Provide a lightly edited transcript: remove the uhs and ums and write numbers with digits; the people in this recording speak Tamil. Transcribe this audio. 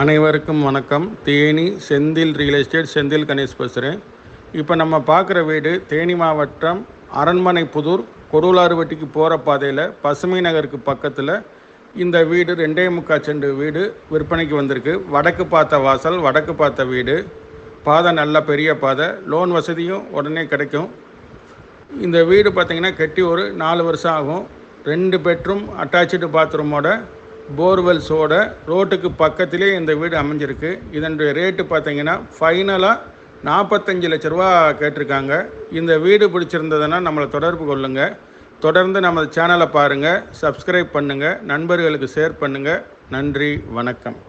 அனைவருக்கும் வணக்கம். தேனி செந்தில் ரியல் எஸ்டேட் செந்தில் கணேஷ் பேசுகிறேன். இப்போ நம்ம பார்க்குற வீடு தேனி மாவட்டம் அரண்மனை புதூர் கொருளாறுவட்டிக்கு போகிற பாதையில் பசுமை நகருக்கு பக்கத்தில் இந்த வீடு 2.25 சென்ட் வீடு விற்பனைக்கு வந்திருக்கு. வடக்கு பார்த்த வாசல், வடக்கு பார்த்த வீடு, பாதை நல்ல பெரிய பாதை, லோன் வசதியும் உடனே கிடைக்கும். இந்த வீடு பார்த்திங்கன்னா கட்டி ஒரு 4 வருஷம் ஆகும். 2 பெட்ரூம் அட்டாச்சு பாத்ரூமோட போர்வெல்ஸோட ரோட்டுக்கு பக்கத்திலே இந்த வீடு அமைஞ்சிருக்கு. இதனுடைய ரேட்டு பார்த்தீங்கன்னா ஃபைனலாக 45 லட்ச ரூபா கேட்டிருக்காங்க. இந்த வீடு பிடிச்சிருந்ததுன்னா நம்மளை தொடர்பு கொள்ளுங்கள். தொடர்ந்து நம்ம சேனலை பாருங்கள், சப்ஸ்கிரைப் பண்ணுங்கள், நண்பர்களுக்கு ஷேர் பண்ணுங்கள். நன்றி, வணக்கம்.